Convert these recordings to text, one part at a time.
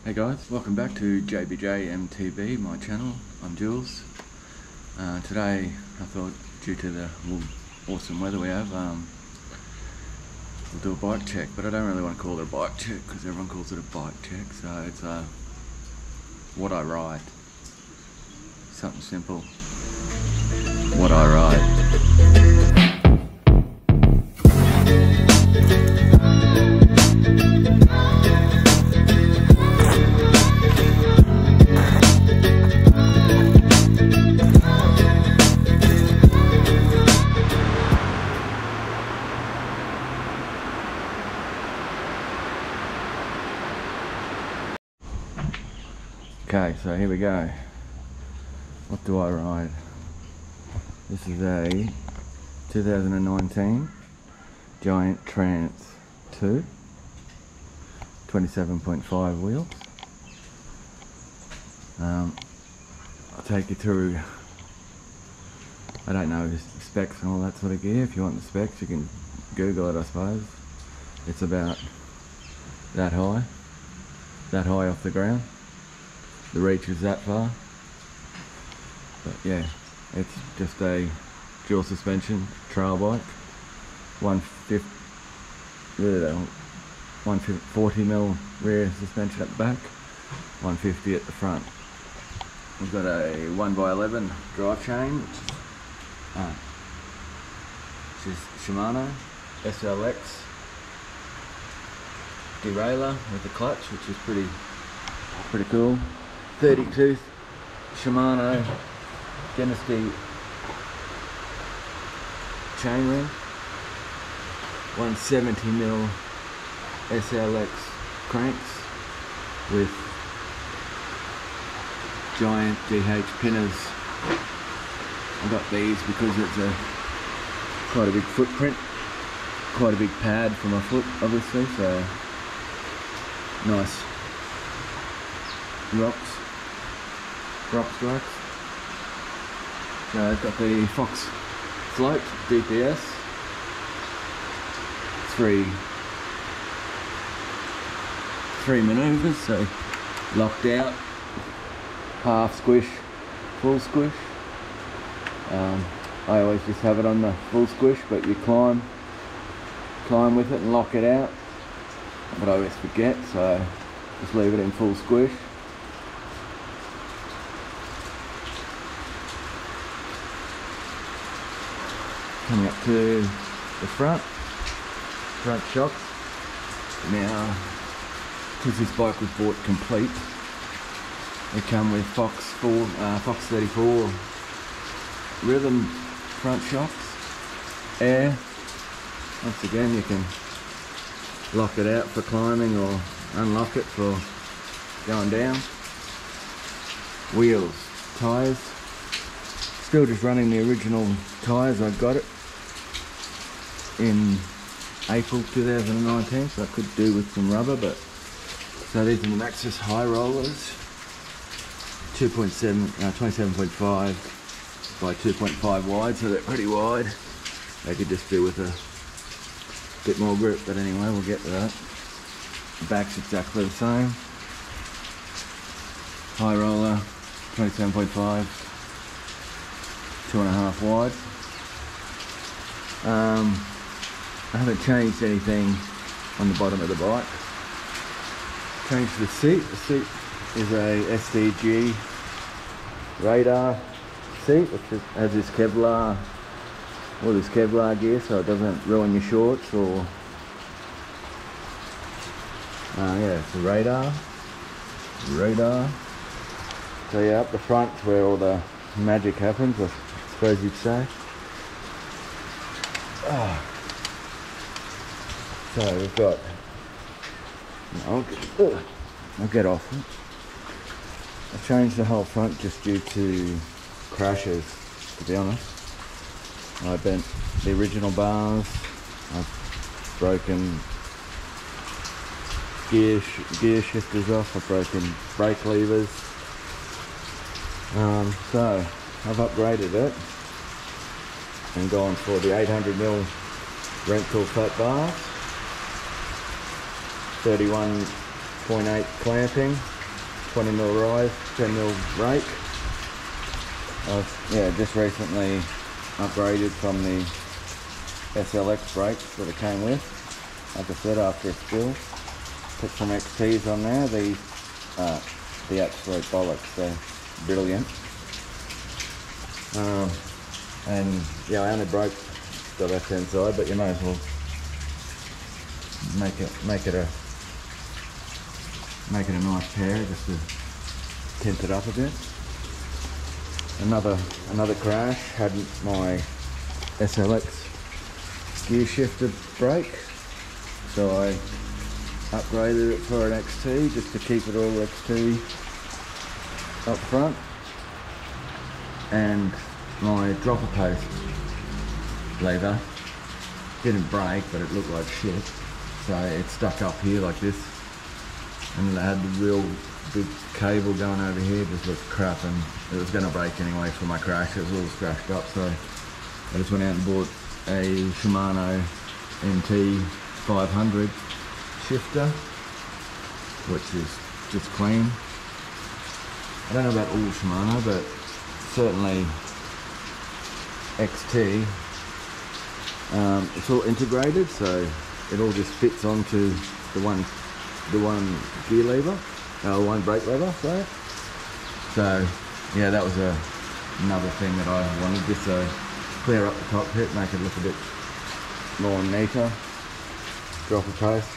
Hey guys, welcome back to JBJ MTB, my channel. I'm Jules. Today I thought, due to the awesome weather we have, we'll do a bike check, but I don't really want to call it a bike check because everyone calls it a bike check, so it's what I ride. Something simple. What I ride. Okay, so here we go. What do I ride? This is a 2019 Giant Trance 2, 27.5 wheels. I'll take you through, I don't know the specs and all that sort of gear. If you want the specs, you can Google it, I suppose. It's about that high off the ground. The reach is that far, but yeah, it's just a dual suspension trail bike, 140mm rear suspension at the back, 150 at the front. We've got a 1x11 drive chain, which is Shimano SLX derailleur with the clutch, which is pretty cool. 30-tooth Shimano Genesee chainring, 170mm SLX cranks with giant GH pinners. I got these because it's quite a big footprint, quite a big pad for my foot, obviously, so nice rock strikes. So I've got the Fox float DPS, three maneuvers, so locked out, half squish, full squish. I always just have it on the full squish, but you climb with it and lock it out, but I always forget, so just leave it in full squish. Coming up to the front shocks. Now, because this bike was bought complete, they come with Fox 34 rhythm front shocks, air. Once again, you can lock it out for climbing or unlock it for going down. Wheels, tyres. Still just running the original tyres. I got it in April 2019, so I could do with some rubber, but so these are the Maxxis high rollers, 27.5 by 2.5 wide, so they're pretty wide. They could just do with a bit more grip, but anyway, we'll get to that. The back's exactly the same. High roller, 27.5, 2.5 wide. I haven't changed anything on the bottom of the bike. Changed the seat. The seat is a SDG radar seat, which has this Kevlar, all this Kevlar gear, so it doesn't ruin your shorts or. Yeah, it's a radar. So yeah, up the front's where all the magic happens, I suppose you'd say. So we've got, I'll get off it. I've changed the whole front just due to crashes, to be honest. I bent the original bars, I've broken gear shifters off, I've broken brake levers. So I've upgraded it and gone for the 800mm rental flat bars, 31.8 clamping, 20mm rise, 10mm rake. I've just recently upgraded from the SLX brakes that it came with. Like I said, after a spill, put some XTs on there. These are the absolute bollocks. They're brilliant. And yeah, I only broke the left hand side, but you may as well make it a nice pair just to tint it up a bit. Another crash, had my SLX gear shifter brake, so I upgraded it for an XT just to keep it all XT up front. And my dropper post lever didn't break, but it looked like shit, so it stuck up here like this, and it had the real big cable going over here, just looked crap, and it was going to break anyway for my crash. It was all scratched up, so I just went out and bought a Shimano MT 500 shifter, which is just clean. I don't know about all Shimano, but certainly XT, it's all integrated, so it all just fits onto the one gear lever, one brake lever, sorry. So yeah, that was another thing that I wanted, just to clear up the cockpit, make it look a bit more neater. Dropper post.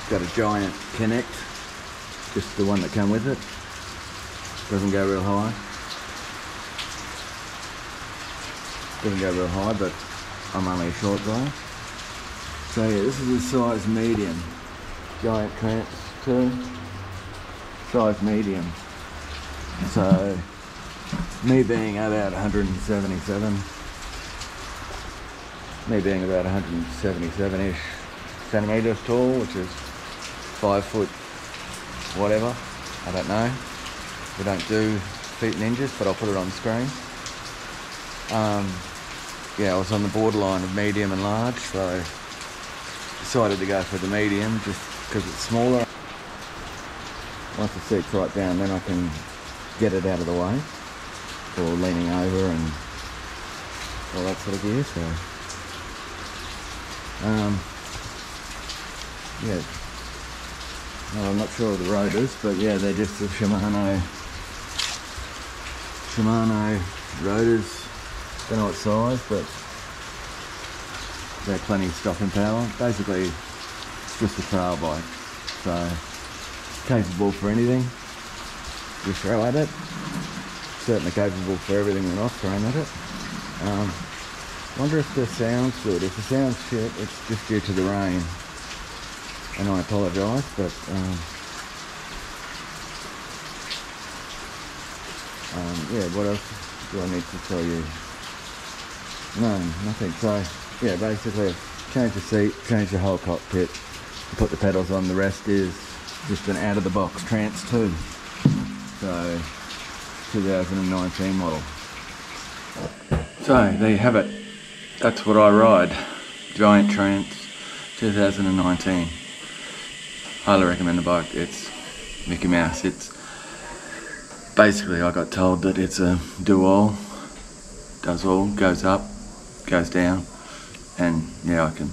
Got a giant Connect, just the one that came with it. Doesn't go real high. Doesn't go real high, but I'm only a short guy. So yeah, this is a size medium. Giant clamps too. Size medium. So me being about 177-ish centimeters tall, which is 5 foot whatever, I don't know. We don't do feet and inches, but I'll put it on the screen. Yeah, I was on the borderline of medium and large, so decided to go for the medium just because it's smaller. Once the seat's right down, then I can get it out of the way, or leaning over and all that sort of gear. So yeah, well, I'm not sure of the rotors, but yeah, they're just the Shimano rotors. Don't know what size, but they're plenty of stopping power. Basically, it's just a trail bike, so capable for anything you throw at it. Certainly capable for everything when I've thrown at it. Wonder if the sound's good. If the sound's shit, it's just due to the rain, and I apologise, but yeah, what else do I need to tell you? No, nothing. So yeah, basically change the seat, change the whole cockpit, put the pedals on. The rest is just an out of the box Trance 2. So 2019 model. So there you have it. That's what I ride. Giant Trance 2019. Highly recommend the bike. It's Mickey Mouse. It's basically, I got told that it's a do-all, does all, goes up, goes down, and yeah, I can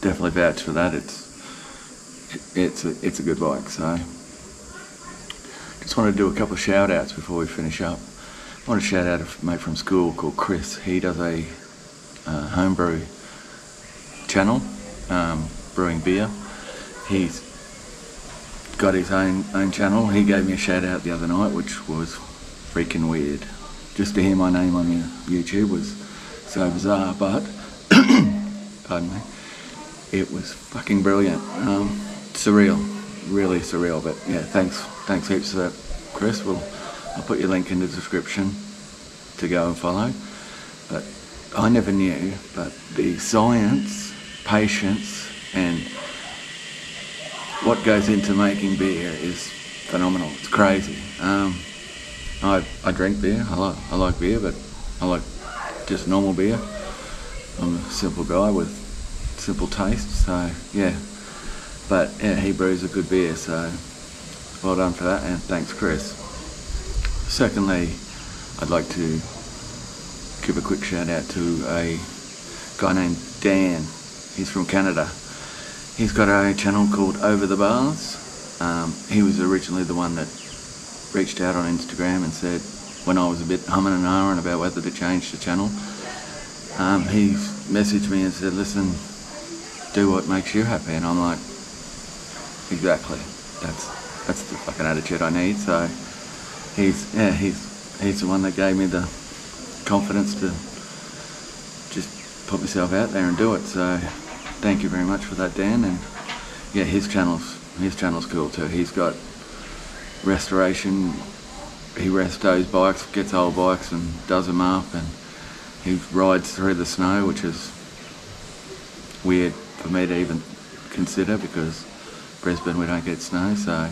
definitely vouch for that. It's a good bike. So just want to do a couple of shout outs before we finish up. I want to shout out a mate from school called Chris. He does a homebrew channel, brewing beer. He's got his own channel. He gave me a shout out the other night, which was freaking weird. Just to hear my name on your YouTube was so bizarre, but pardon me, it was fucking brilliant. Surreal, really surreal. But yeah, thanks heaps for that, Chris. I'll put your link in the description to go and follow. But I never knew, but the science, patience, and what goes into making beer is phenomenal. It's crazy. I drink beer. I like beer, but I like just normal beer. I'm a simple guy with simple tastes. So yeah, But yeah, he brews a good beer, so well done for that, and thanks Chris. Secondly, I'd like to give a quick shout out to a guy named Dan. He's from Canada. He's got a channel called Over the Bars. He was originally the one that reached out on Instagram and said, when I was a bit humming and ahhing about whether to change the channel, he messaged me and said, listen, do what makes you happy. And I'm like, exactly, that's the fucking attitude I need. So he's the one that gave me the confidence to just put myself out there and do it. So thank you very much for that, Dan. And yeah, his channel's cool too. He's got restoration. He restows bikes, gets old bikes and does them up, and he rides through the snow, which is weird for me to even consider because Brisbane we don't get snow. So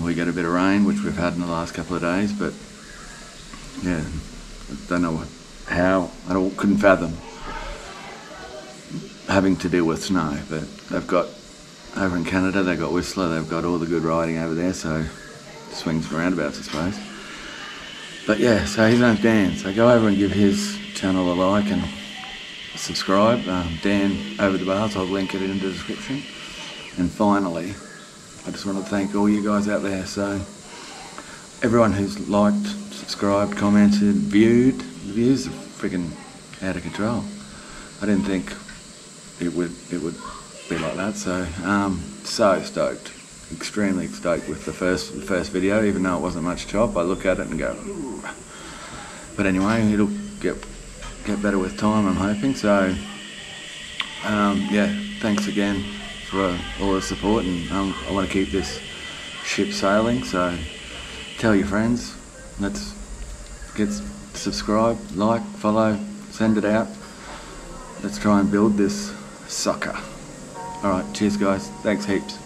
we get a bit of rain, which we've had in the last couple of days, but yeah, I don't know how, I couldn't fathom having to deal with snow. But they've got, over in Canada, they've got Whistler, they've got all the good riding over there, so swings and roundabouts I suppose. But yeah, so his name's Dan, so go over and give his channel a like and subscribe. Dan Over the Bars, I'll link it in the description. And finally, I just want to thank all you guys out there. So everyone who's liked, subscribed, commented, viewed, the views are freaking out of control. I didn't think it would be like that. So so stoked, extremely stoked with the first video, even though it wasn't much chop. I look at it and go, ooh. But anyway, it'll get better with time, I'm hoping. So yeah, thanks again for all the support, and I want to keep this ship sailing. So tell your friends, let's get subscribed, like, follow, send it out. Let's try and build this sucker. Alright, cheers guys, thanks heaps.